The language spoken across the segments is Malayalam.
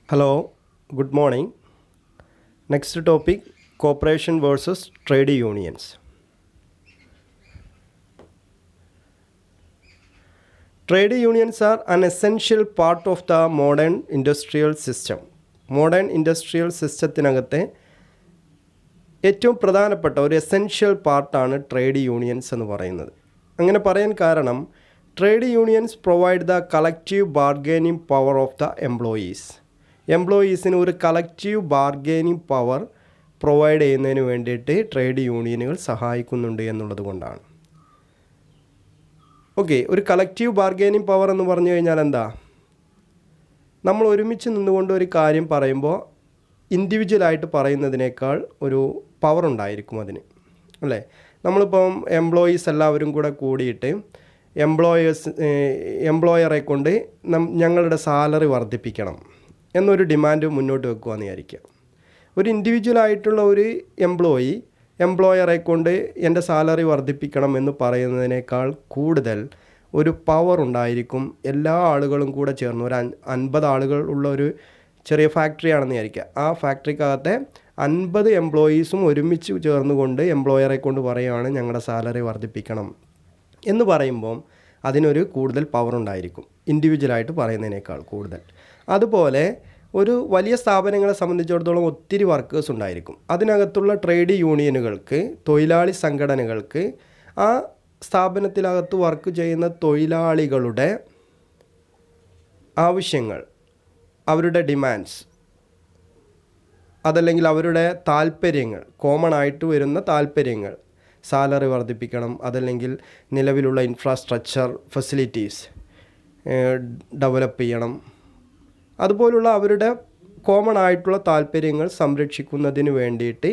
Hello, good morning. Next topic, cooperation versus trade unions. Trade unions are an essential part of the modern industrial system. Modern industrial സിസ്റ്റത്തിനകത്തെ ഏറ്റവും പ്രധാനപ്പെട്ട ഒരു എസെൻഷ്യൽ പാർട്ടാണ് ട്രേഡ് യൂണിയൻസ് എന്ന് പറയുന്നത്. അങ്ങനെ പറയാൻ കാരണം trade unions provide the collective bargaining power of the എംപ്ലോയീസിന് ഒരു കളക്റ്റീവ് ബാർഗെയിനിങ് പവർ പ്രൊവൈഡ് ചെയ്യുന്നതിന് വേണ്ടിയിട്ട് ട്രേഡ് യൂണിയനുകൾ സഹായിക്കുന്നുണ്ട് എന്നുള്ളത് കൊണ്ടാണ്. ഓക്കെ, ഒരു കളക്റ്റീവ് ബാർഗെയിനിങ് പവർ എന്ന് പറഞ്ഞു കഴിഞ്ഞാൽ എന്താ? നമ്മൾ ഒരുമിച്ച് നിന്നുകൊണ്ട് ഒരു കാര്യം പറയുമ്പോൾ ഇൻഡിവിജ്വലായിട്ട് പറയുന്നതിനേക്കാൾ ഒരു പവർ ഉണ്ടായിരിക്കും അതിന്, അല്ലേ? നമ്മളിപ്പം എംപ്ലോയീസ് എല്ലാവരും കൂടെ കൂടിയിട്ട് എംപ്ലോയറെ കൊണ്ട് ഞങ്ങളുടെ സാലറി വർദ്ധിപ്പിക്കണം എന്നൊരു ഡിമാൻഡ് മുന്നോട്ട് വെക്കുകയെന്ന് വിചാരിക്കുക. ഒരു ഇൻഡിവിജ്വലായിട്ടുള്ള ഒരു എംപ്ലോയറെ കൊണ്ട് എൻ്റെ സാലറി വർദ്ധിപ്പിക്കണം എന്ന് പറയുന്നതിനേക്കാൾ കൂടുതൽ ഒരു പവർ ഉണ്ടായിരിക്കും എല്ലാ ആളുകളും കൂടെ ചേർന്ന്. ഒരു 50 ആളുകൾ ഉള്ള ഒരു ചെറിയ ഫാക്ടറിയാണെന്ന് വിചാരിക്കുക. ആ ഫാക്ടറിക്കകത്തെ 50 എംപ്ലോയീസും ഒരുമിച്ച് ചേർന്നുകൊണ്ട് എംപ്ലോയറെ കൊണ്ട് പറയുകയാണ് ഞങ്ങളുടെ സാലറി വർദ്ധിപ്പിക്കണം എന്ന് പറയുമ്പം അതിനൊരു കൂടുതൽ പവർ ഉണ്ടായിരിക്കും, ഇൻഡിവിജ്വലായിട്ട് പറയുന്നതിനേക്കാൾ കൂടുതൽ. അതുപോലെ ഒരു വലിയ സ്ഥാപനങ്ങളെ സംബന്ധിച്ചിടത്തോളം ഒത്തിരി വർക്കേഴ്സ് ഉണ്ടായിരിക്കും. അതിനകത്തുള്ള ട്രേഡ് യൂണിയനുകൾക്ക്, തൊഴിലാളി സംഘടനകൾക്ക് ആ സ്ഥാപനത്തിനകത്ത് വർക്ക് ചെയ്യുന്ന തൊഴിലാളികളുടെ ആവശ്യങ്ങൾ, അവരുടെ ഡിമാൻഡ്സ്, അതല്ലെങ്കിൽ അവരുടെ താല്പര്യങ്ങൾ, കോമൺ ആയിട്ട് വരുന്ന താല്പര്യങ്ങൾ, സാലറി വർദ്ധിപ്പിക്കണം, അതല്ലെങ്കിൽ നിലവിലുള്ള ഇൻഫ്രാസ്ട്രക്ചർ ഫെസിലിറ്റീസ് ഡെവലപ്പ് ചെയ്യണം, അതുപോലുള്ള അവരുടെ കോമൺ ആയിട്ടുള്ള താല്പര്യങ്ങൾ സംരക്ഷിക്കുന്നതിന് വേണ്ടിയിട്ട്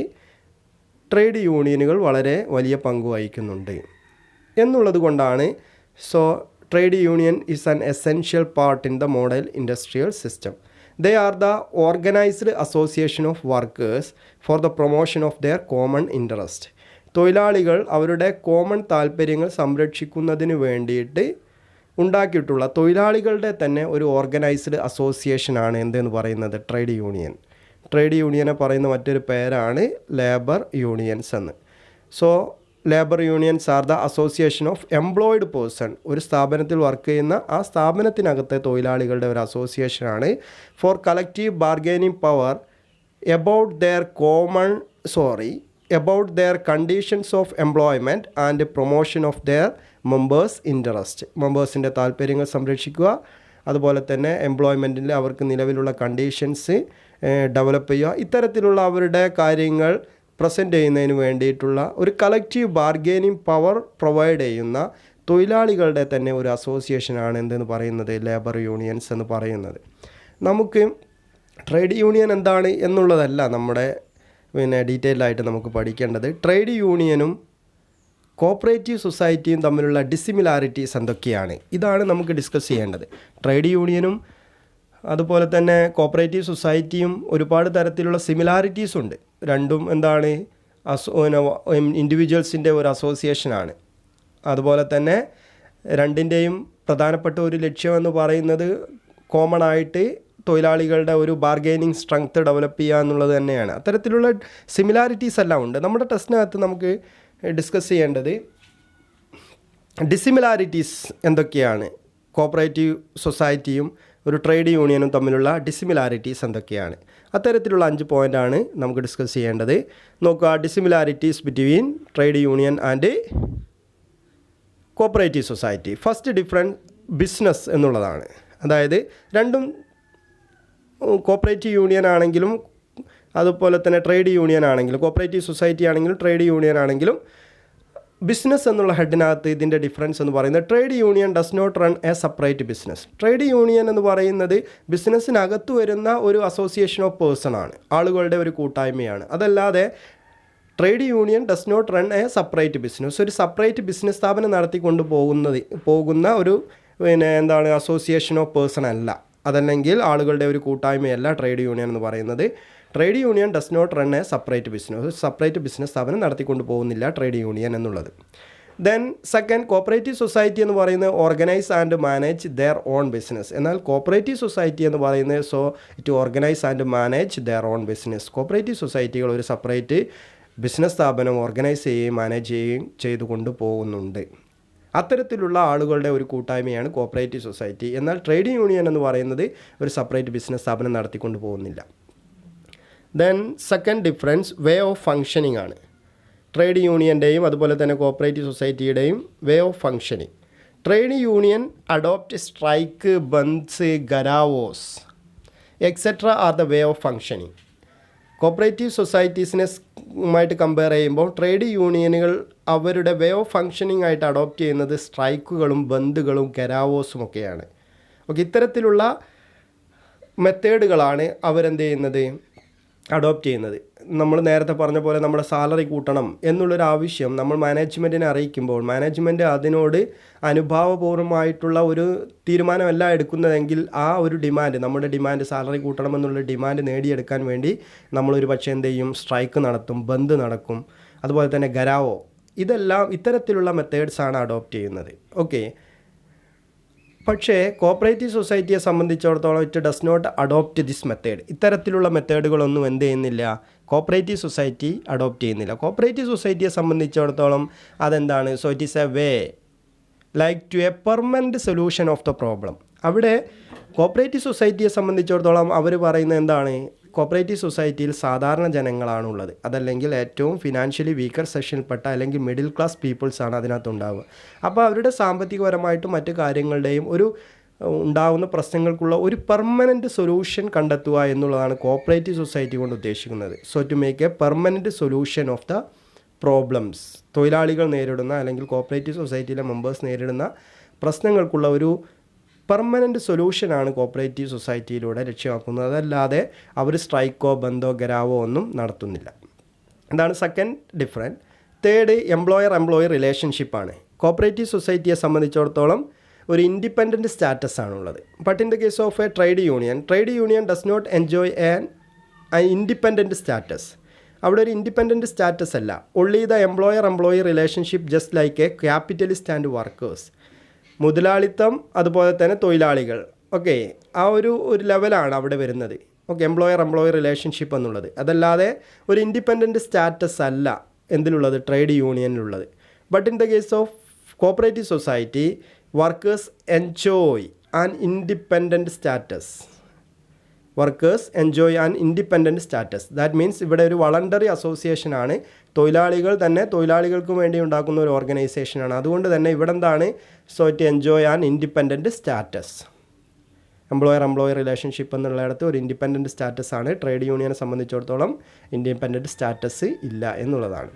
ട്രേഡ് യൂണിയനുകൾ വളരെ വലിയ പങ്ക് വഹിക്കുന്നുണ്ട് എന്നുള്ളത് കൊണ്ടാണ് trade union is an essential part in the modern industrial system. They are the organised association of workers for the promotion of there common interest. തൊഴിലാളികൾ അവരുടെ കോമൺ താല്പര്യങ്ങൾ സംരക്ഷിക്കുന്നതിന് വേണ്ടിയിട്ട് ഉണ്ടാക്കിയിട്ടുള്ള തൊഴിലാളികളുടെ തന്നെ ഒരു ഓർഗനൈസ്ഡ് അസോസിയേഷനാണ് എന്തെന്ന് പറയുന്നത് ട്രേഡ് യൂണിയൻ. ട്രേഡ് യൂണിയനെ പറയുന്ന മറ്റൊരു പേരാണ് ലേബർ യൂണിയൻസ് എന്ന്. Labour unions are the association of employed person. ഒരു സ്ഥാപനത്തിൽ വർക്ക് ചെയ്യുന്ന ആ സ്ഥാപനത്തിനകത്തെ തൊഴിലാളികളുടെ ഒരു അസോസിയേഷനാണ് for collective bargaining power about their conditions of employment and promotion of their members interest. മെമ്പേഴ്സിൻ്റെ താല്പര്യങ്ങൾ സംരക്ഷിക്കുക, അതുപോലെ തന്നെ എംപ്ലോയ്മെൻറ്റിൽ അവർക്ക് നിലവിലുള്ള കണ്ടീഷൻസ് ഡെവലപ്പ് ചെയ്യുക. ഇത്തരത്തിലുള്ള അവരുടെ കാര്യങ്ങൾ പ്രസൻറ്റ് ചെയ്യുന്നതിന് വേണ്ടിയിട്ടുള്ള ഒരു കളക്റ്റീവ് ബാർഗെയിനിങ് പവർ പ്രൊവൈഡ് ചെയ്യുന്ന തൊഴിലാളികളുടെ തന്നെ ഒരു അസോസിയേഷനാണ് എന്തെന്ന് പറയുന്നത് ലേബർ യൂണിയൻസ് എന്ന് പറയുന്നത്. നമുക്ക് ട്രേഡ് യൂണിയൻ എന്താണ് എന്നുള്ളതല്ല നമ്മുടെ ഡീറ്റെയിൽഡായിട്ട് നമുക്ക് പഠിക്കേണ്ടത്. ട്രേഡ് യൂണിയനും കോപ്പറേറ്റീവ് സൊസൈറ്റിയും തമ്മിലുള്ള ഡിസിമിലാരിറ്റീസ് എന്തൊക്കെയാണ്, ഇതാണ് നമുക്ക് ഡിസ്കസ് ചെയ്യേണ്ടത്. ട്രേഡ് യൂണിയനും അതുപോലെ തന്നെ കോപ്പറേറ്റീവ് സൊസൈറ്റിയും ഒരുപാട് തരത്തിലുള്ള സിമിലാരിറ്റീസ് ഉണ്ട്. രണ്ടും എന്താണ്, ഇൻഡിവിജ്വൽസിൻ്റെ ഒരു അസോസിയേഷനാണ്. അതുപോലെ തന്നെ രണ്ടിൻ്റെയും പ്രധാനപ്പെട്ട ഒരു ലക്ഷ്യമെന്ന് പറയുന്നത് കോമൺ ആയിട്ട് തൊഴിലാളികളുടെ ഒരു ബാർഗെയിനിങ് സ്ട്രെങ്ത് ഡെവലപ്പ് ചെയ്യുക എന്നുള്ളത് തന്നെയാണ്. അത്തരത്തിലുള്ള സിമിലാരിറ്റീസ് എല്ലാം ഉണ്ട്. നമ്മുടെ ടെസ്റ്റിനകത്ത് നമുക്ക് ഡിസ്കസ് ചെയ്യേണ്ടത് ഡിസിമിലാരിറ്റീസ് എന്തൊക്കെയാണ്, കോപ്പറേറ്റീവ് സൊസൈറ്റിയും ഒരു ട്രേഡ് യൂണിയനും തമ്മിലുള്ള ഡിസിമിലാരിറ്റീസ് എന്തൊക്കെയാണ്. അത്തരത്തിലുള്ള 5 പോയിൻ്റാണ് നമുക്ക് ഡിസ്കസ് ചെയ്യേണ്ടത്. നോക്കുക, dissimilarities between trade union and cooperative society. First difference business എന്നുള്ളതാണ്. അതായത് രണ്ടും കോപ്പറേറ്റീവ് യൂണിയൻ ആണെങ്കിലും അതുപോലെ തന്നെ ട്രേഡ് യൂണിയൻ ആണെങ്കിലും, കോപ്പറേറ്റീവ് സൊസൈറ്റി ആണെങ്കിലും ട്രേഡ് യൂണിയൻ ആണെങ്കിലും, ബിസിനസ് എന്നുള്ള ഹെഡിനകത്ത് ഇതിൻ്റെ ഡിഫറൻസ് എന്ന് പറയുന്നത് trade union does not run a separate business. Trade union എന്ന് പറയുന്നത് ബിസിനസ്സിനകത്ത് വരുന്ന ഒരു അസോസിയേഷൻ ഓഫ് പേഴ്സൺ ആണ്, ആളുകളുടെ ഒരു കൂട്ടായ്മയാണ്. അതല്ലാതെ trade union does not run a separate business. ഒരു സെപ്പറേറ്റ് ബിസിനസ് സ്ഥാപനം നടത്തിക്കൊണ്ട് പോകുന്ന ഒരു അസോസിയേഷൻ ഓഫ് പേഴ്സൺ അല്ല, അതല്ലെങ്കിൽ ആളുകളുടെ ഒരു കൂട്ടായ്മയല്ല ട്രേഡ് യൂണിയൻ എന്ന് പറയുന്നത്. Trade union does not run a separate business. Separate business സ്ഥാപനം നടത്തിക്കൊണ്ട് പോകുന്നില്ല ട്രേഡ് യൂണിയൻ എന്നുള്ളത്. ദെൻ സെക്കൻഡ്, കോപ്പറേറ്റീവ് സൊസൈറ്റി എന്ന് പറയുന്നത് organise and manage their own business. എന്നാൽ കോപ്പറേറ്റീവ് സൊസൈറ്റി എന്ന് പറയുന്നത് it organise and manage their own business. Cooperative സൊസൈറ്റികൾ ഒരു സെപ്പറേറ്റ് ബിസിനസ് സ്ഥാപനം ഓർഗനൈസ് ചെയ്യുകയും മാനേജ് ചെയ്യുകയും ചെയ്തു കൊണ്ടുപോകുന്നുണ്ട്. അത്തരത്തിലുള്ള ആളുകളുടെ ഒരു കൂട്ടായ്മയാണ് കോപ്പറേറ്റീവ് സൊസൈറ്റി. എന്നാൽ ട്രേഡ് യൂണിയൻ എന്ന് പറയുന്നത് ഒരു സെപ്പറേറ്റ് ബിസിനസ് സ്ഥാപനം നടത്തിക്കൊണ്ട് പോകുന്നില്ല. Then second difference way of functioning ആണ്. ട്രേഡ് യൂണിയൻ്റെയും അതുപോലെ തന്നെ കോപ്പറേറ്റീവ് സൊസൈറ്റിയുടെയും way of functioning. Trade union adopt strike, bandhs, gheraos etcetera are the way of functioning. Cooperative സൊസൈറ്റീസിനെയുമായിട്ട് കമ്പയർ ചെയ്യുമ്പോൾ ട്രേഡ് യൂണിയനുകൾ അവരുടെ വേ ഓഫ് ഫങ്ഷനിങ് ആയിട്ട് അഡോപ്റ്റ് ചെയ്യുന്നത് സ്ട്രൈക്കുകളും ബന്ദുകളും ഗരാവോസും ഒക്കെയാണ്. ഓക്കെ, ഇത്തരത്തിലുള്ള മെത്തേഡുകളാണ് അവരെന്ത് ചെയ്യുന്നത്, അഡോപ്റ്റ് ചെയ്യുന്നത്. നമ്മൾ നേരത്തെ പറഞ്ഞ പോലെ നമ്മുടെ സാലറി കൂട്ടണം എന്നുള്ളൊരു ആവശ്യം നമ്മൾ മാനേജ്മെൻറ്റിനെ അറിയിക്കുമ്പോൾ മാനേജ്മെൻറ്റ് അതിനോട് അനുഭാവപൂർവ്വമായിട്ടുള്ള ഒരു തീരുമാനമല്ല എടുക്കുന്നതെങ്കിൽ ആ ഒരു ഡിമാൻഡ്, നമ്മുടെ ഡിമാൻഡ് സാലറി കൂട്ടണം എന്നുള്ള ഡിമാൻഡ് നേടിയെടുക്കാൻ വേണ്ടി നമ്മളൊരു പക്ഷേ എന്ത് ചെയ്യും, സ്ട്രൈക്ക് നടത്തും, ബന്ദ് നടക്കും, അതുപോലെ തന്നെ ഗരാവോ. ഇതെല്ലാം ഇത്തരത്തിലുള്ള മെത്തേഡ്സാണ് അഡോപ്റ്റ് ചെയ്യുന്നത്. ഓക്കെ, പക്ഷേ കോപ്പറേറ്റീവ് സൊസൈറ്റിയെ സംബന്ധിച്ചിടത്തോളം it does not adopt this method. ഇത്തരത്തിലുള്ള മെത്തേഡുകളൊന്നും എന്ത് ചെയ്യുന്നില്ല, കോപ്പറേറ്റീവ് സൊസൈറ്റി അഡോപ്റ്റ് ചെയ്യുന്നില്ല. കോപ്പറേറ്റീവ് സൊസൈറ്റിയെ സംബന്ധിച്ചിടത്തോളം അതെന്താണ്, so it is a way like to a permanent solution of the problem. അവിടെ കോപ്പറേറ്റീവ് സൊസൈറ്റിയെ സംബന്ധിച്ചിടത്തോളം അവർ പറയുന്നത് എന്താണ്, കോപ്പറേറ്റീവ് സൊസൈറ്റിയിൽ സാധാരണ ജനങ്ങളാണുള്ളത്, അതല്ലെങ്കിൽ ഏറ്റവും ഫിനാൻഷ്യലി വീക്കർ സെക്ഷനിൽപ്പെട്ട അല്ലെങ്കിൽ മിഡിൽ ക്ലാസ് പീപ്പിൾസാണ് അതിനകത്തുണ്ടാവുക. അപ്പോൾ അവരുടെ സാമ്പത്തികപരമായിട്ടും മറ്റു കാര്യങ്ങളുടെയും ഒരു ഉണ്ടാകുന്ന പ്രശ്നങ്ങൾക്കുള്ള ഒരു പെർമനൻറ്റ് സൊല്യൂഷൻ കണ്ടെത്തുക എന്നുള്ളതാണ് കോപ്പറേറ്റീവ് സൊസൈറ്റി കൊണ്ട് ഉദ്ദേശിക്കുന്നത്. So to make a permanent solution of the problems, തൊഴിലാളികൾ നേരിടുന്ന അല്ലെങ്കിൽ കോപ്പറേറ്റീവ് സൊസൈറ്റിയിലെ മെമ്പേഴ്സ് നേരിടുന്ന പ്രശ്നങ്ങൾക്കുള്ള ഒരു പെർമനൻറ്റ് സൊല്യൂഷനാണ് കോപ്പറേറ്റീവ് സൊസൈറ്റിയിലൂടെ ലക്ഷ്യമാക്കുന്നത്. അതല്ലാതെ അവർ സ്ട്രൈക്കോ ബന്ധോ ഗരാവോ ഒന്നും നടത്തുന്നില്ല. എന്താണ് സെക്കൻഡ് ഡിഫറൻറ്റ്. തേർഡ്, എംപ്ലോയർ റിലേഷൻഷിപ്പാണ്. കോപ്പറേറ്റീവ് സൊസൈറ്റിയെ സംബന്ധിച്ചിടത്തോളം ഒരു ഇൻഡിപെൻഡൻറ്റ് സ്റ്റാറ്റസ് ആണുള്ളത്. But in the case of a trade union does not enjoy an independent status. അവിടെ ഒരു ഇൻഡിപെൻഡൻറ്റ് സ്റ്റാറ്റസ് അല്ല. Only the employer relationship just like a capitalist and workers. മുതലാളിത്തം അതുപോലെ തന്നെ തൊഴിലാളികൾ, ഓക്കെ, ആ ഒരു ലെവലാണ് അവിടെ വരുന്നത്. ഓക്കെ, എംപ്ലോയർ റിലേഷൻഷിപ്പ് എന്നുള്ളത്. അതല്ലാതെ ഒരു ഇൻഡിപെൻഡൻറ്റ് സ്റ്റാറ്റസ് അല്ല എന്തിലുള്ളത്, ട്രേഡ് യൂണിയനിലുള്ളത്. But in the case of cooperative society workers enjoy an independent status. That means ഇവിടെ ഒരു വളണ്ടറി അസോസിയേഷനാണ്. തൊഴിലാളികൾ തന്നെ തൊഴിലാളികൾക്ക് വേണ്ടി ഉണ്ടാക്കുന്ന ഒരു ഓർഗനൈസേഷനാണ്. അതുകൊണ്ട് തന്നെ ഇവിടെ എന്താണ്, so it enjoy an independent status. Employer relationship എന്നുള്ളിടത്ത് ഒരു ഇൻഡിപെൻഡൻറ്റ് സ്റ്റാറ്റസ് ആണ്. ട്രേഡ് യൂണിയനെ സംബന്ധിച്ചിടത്തോളം ഇൻഡിപെൻഡൻറ്റ് സ്റ്റാറ്റസ് ഇല്ല എന്നുള്ളതാണ്.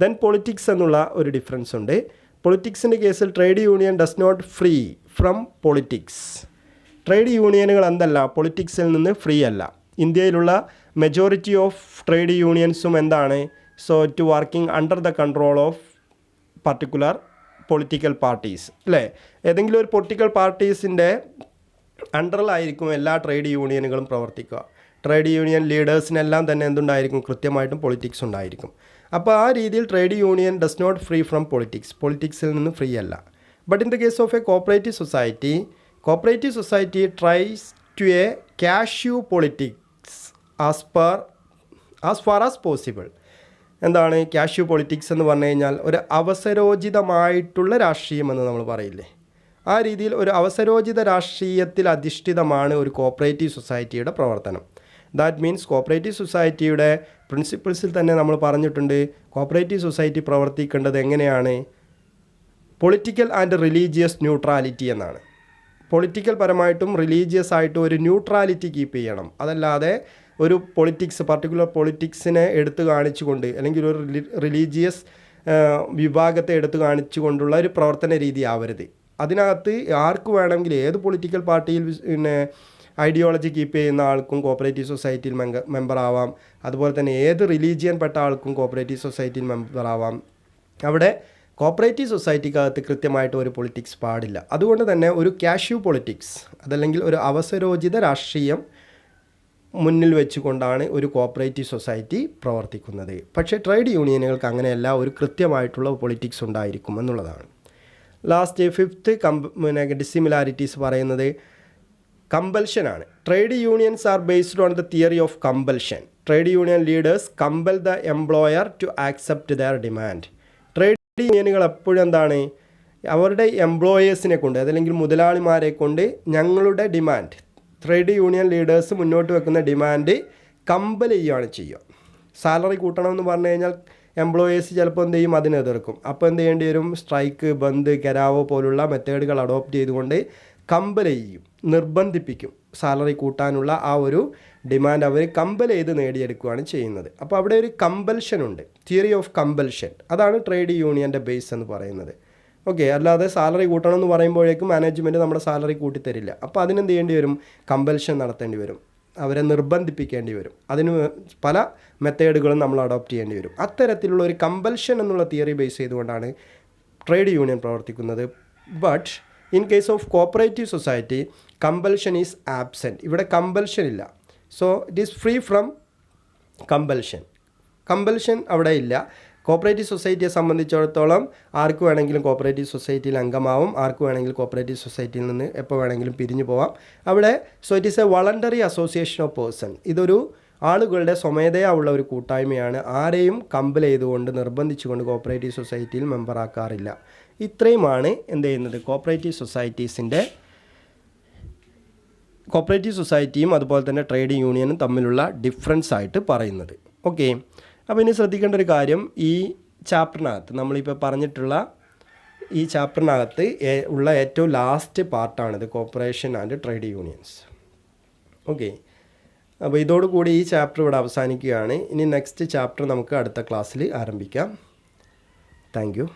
ദെൻ പൊളിറ്റിക്സ് എന്നുള്ള ഒരു ഡിഫറൻസ് ഉണ്ട്. പൊളിറ്റിക്സിൻ്റെ കേസിൽ trade union does not free from politics. Trade യൂണിയനുകൾ എന്തല്ല, പൊളിറ്റിക്സിൽ നിന്ന് ഫ്രീ അല്ല. ഇന്ത്യയിലുള്ള മെജോറിറ്റി ഓഫ് ട്രേഡ് യൂണിയൻസും എന്താണ്, so to working under the control of particular political parties, അല്ലേ? ഏതെങ്കിലും ഒരു പൊളിറ്റിക്കൽ പാർട്ടീസിൻ്റെ അണ്ടറിലായിരിക്കും എല്ലാ ട്രേഡ് യൂണിയനുകളും പ്രവർത്തിക്കുക. ട്രേഡ് യൂണിയൻ ലീഡേഴ്സിനെല്ലാം തന്നെ എന്തുണ്ടായിരിക്കും, കൃത്യമായിട്ടും പൊളിറ്റിക്സ് ഉണ്ടായിരിക്കും. അപ്പോൾ ആ രീതിയിൽ trade union does not free from പൊളിറ്റിക്സിൽ നിന്ന് ഫ്രീ അല്ല. But in the case of a cooperative society tries to എ കാഷ്യൂ politics as far as possible. എന്താണ് കാഷ്യൂ പൊളിറ്റിക്സ് എന്ന് പറഞ്ഞു കഴിഞ്ഞാൽ ഒരു അവസരോചിതമായിട്ടുള്ള രാഷ്ട്രീയം എന്ന് നമ്മൾ പറയില്ലേ, ആ രീതിയിൽ ഒരു അവസരോചിത രാഷ്ട്രീയത്തിൽ അധിഷ്ഠിതമാണ് ഒരു കോപ്പറേറ്റീവ് സൊസൈറ്റിയുടെ പ്രവർത്തനം. ദാറ്റ് മീൻസ് കോപ്പറേറ്റീവ് സൊസൈറ്റിയുടെ പ്രിൻസിപ്പിൾസിൽ തന്നെ നമ്മൾ പറഞ്ഞിട്ടുണ്ട്, കോപ്പറേറ്റീവ് സൊസൈറ്റി പ്രവർത്തിക്കേണ്ടത് എങ്ങനെയാണ്, പൊളിറ്റിക്കൽ ആൻഡ് റിലീജിയസ് ന്യൂട്രാലിറ്റി എന്നാണ്. പൊളിറ്റിക്കൽ പരമായിട്ടും റിലീജിയസ് ആയിട്ടും ഒരു ന്യൂട്രാലിറ്റി കീപ്പ് ചെയ്യണം. അതല്ലാതെ ഒരു പർട്ടിക്കുലർ പൊളിറ്റിക്സിനെ എടുത്തു കാണിച്ചുകൊണ്ട് അല്ലെങ്കിൽ ഒരു റിലീജിയസ് വിഭാഗത്തെ എടുത്തു കാണിച്ചുകൊണ്ടുള്ള ഒരു പ്രവർത്തന രീതി ആവരുത്. അതിനകത്ത് ആർക്ക് വേണമെങ്കിൽ ഏത് പൊളിറ്റിക്കൽ പാർട്ടിയിൽ ഐഡിയോളജി കീപ്പ് ചെയ്യുന്ന ആൾക്കും കോപ്പറേറ്റീവ് സൊസൈറ്റിയിൽ മെമ്പർ ആവാം. അതുപോലെ തന്നെ ഏത് റിലീജിയൻ പെട്ട ആൾക്കും കോപ്പറേറ്റീവ് സൊസൈറ്റിയിൽ മെമ്പർ ആവാം. അവിടെ കോപ്പറേറ്റീവ് സൊസൈറ്റിക്കകത്ത് കൃത്യമായിട്ട് ഒരു പൊളിറ്റിക്സ് പാടില്ല. അതുകൊണ്ട് തന്നെ ഒരു കാഷ്യൂ പൊളിറ്റിക്സ് അതല്ലെങ്കിൽ ഒരു അവസരോചിത രാഷ്ട്രീയം മുന്നിൽ വെച്ചുകൊണ്ടാണ് ഒരു കോപ്പറേറ്റീവ് സൊസൈറ്റി പ്രവർത്തിക്കുന്നത്. പക്ഷേ ട്രേഡ് യൂണിയനുകൾക്ക് അങ്ങനെയല്ല, ഒരു കൃത്യമായിട്ടുള്ള പൊളിറ്റിക്സ് ഉണ്ടായിരിക്കും എന്നുള്ളതാണ്. ലാസ്റ്റ് ഫിഫ്ത്ത് ഡിസിമിലാരിറ്റീസ് പറയുന്നത് കമ്പൽഷനാണ്. Trade unions are based on the theory of compulsion. Trade union leaders compel the employer to accept their demand. Trade യൂണിയനുകൾ എപ്പോഴും എന്താണ്, അവരുടെ എംപ്ലോയേഴ്സിനെ കൊണ്ട് അതല്ലെങ്കിൽ മുതലാളിമാരെ കൊണ്ട് ഞങ്ങളുടെ ഡിമാൻഡ്, ട്രേഡ് യൂണിയൻ ലീഡേഴ്സ് മുന്നോട്ട് വെക്കുന്ന ഡിമാൻഡ് കമ്പൽ ചെയ്യുകയാണ് ചെയ്യുക. സാലറി കൂട്ടണമെന്ന് പറഞ്ഞു കഴിഞ്ഞാൽ എംപ്ലോയേഴ്സ് ചിലപ്പോൾ എന്ത് ചെയ്യും, അതിനെ എതിർക്കും. അപ്പോൾ എന്ത് ചെയ്യേണ്ടി വരും, സ്ട്രൈക്ക്, ബന്ദ്, കരാവോ പോലുള്ള മെത്തേഡുകൾ അഡോപ്റ്റ് ചെയ്തുകൊണ്ട് കമ്പൽ ചെയ്യും, നിർബന്ധിപ്പിക്കും. സാലറി കൂട്ടാനുള്ള ആ ഒരു ഡിമാൻഡ് അവർ കമ്പൽ ചെയ്ത് നേടിയെടുക്കുകയാണ് ചെയ്യുന്നത്. അപ്പോൾ അവിടെ ഒരു കമ്പൽഷൻ ഉണ്ട്, തിയറി ഓഫ് കമ്പൽഷൻ. അതാണ് ട്രേഡ് യൂണിയൻ്റെ ബേസ് എന്ന് പറയുന്നത്. ഓക്കെ, അല്ലാതെ സാലറി കൂട്ടണം എന്ന് പറയുമ്പോഴേക്കും മാനേജ്മെൻറ്റ് നമ്മുടെ സാലറി കൂട്ടിത്തരില്ല. അപ്പോൾ അതിനെന്ത് ചെയ്യേണ്ടി വരും, കമ്പൽഷൻ നടത്തേണ്ടി വരും, അവരെ നിർബന്ധിപ്പിക്കേണ്ടി വരും. അതിന് പല മെത്തേഡുകളും നമ്മൾ അഡോപ്റ്റ് ചെയ്യേണ്ടി വരും. അത്തരത്തിലുള്ള ഒരു കമ്പൽഷൻ എന്നുള്ള തിയറി ബേസ് ചെയ്തുകൊണ്ടാണ് ട്രേഡ് യൂണിയൻ പ്രവർത്തിക്കുന്നത്. But in case of cooperative society compulsion is absent. ഇവിടെ കമ്പൽഷൻ ഇല്ല. So it is free from compulsion. Compulsion അവിടെ ഇല്ല. കോപ്പറേറ്റീവ് സൊസൈറ്റിയെ സംബന്ധിച്ചിടത്തോളം ആർക്ക് വേണമെങ്കിലും കോപ്പറേറ്റീവ് സൊസൈറ്റിയിൽ അംഗമാവും, ആർക്ക് വേണമെങ്കിലും കോപ്പറേറ്റീവ് സൊസൈറ്റിയിൽ നിന്ന് എപ്പോൾ വേണമെങ്കിലും പിരിഞ്ഞു പോവാം. അവിടെ so it is A voluntary association of person. ഇതൊരു ആളുകളുടെ സ്വമേധയാ ഉള്ള ഒരു കൂട്ടായ്മയാണ്. ആരെയും കമ്പൽ ചെയ്തുകൊണ്ട് നിർബന്ധിച്ചുകൊണ്ട് കോപ്പറേറ്റീവ് സൊസൈറ്റിയിൽ മെമ്പറാക്കാറില്ല. ഇത്രയുമാണ് എന്ത് ചെയ്യുന്നത്, കോപ്പറേറ്റീവ് സൊസൈറ്റിയും അതുപോലെ തന്നെ ട്രേഡ് യൂണിയനും തമ്മിലുള്ള ഡിഫറൻസ് ആയിട്ട് പറയുന്നത്. ഓക്കെ, അപ്പോൾ ഇനി ശ്രദ്ധിക്കേണ്ട ഒരു കാര്യം, ഈ ചാപ്റ്ററിനകത്ത് നമ്മളിപ്പോൾ പറഞ്ഞിട്ടുള്ള ഈ ചാപ്റ്ററിനകത്ത് ഉള്ള ഏറ്റവും ലാസ്റ്റ് പാർട്ടാണിത്, corporation and trade unions. Okay, അപ്പോൾ ഇതോടുകൂടി ഈ ചാപ്റ്റർ ഇവിടെ അവസാനിക്കുകയാണ്. ഇനി നെക്സ്റ്റ് ചാപ്റ്റർ നമുക്ക് അടുത്ത ക്ലാസ്സിൽ ആരംഭിക്കാം. Thank you.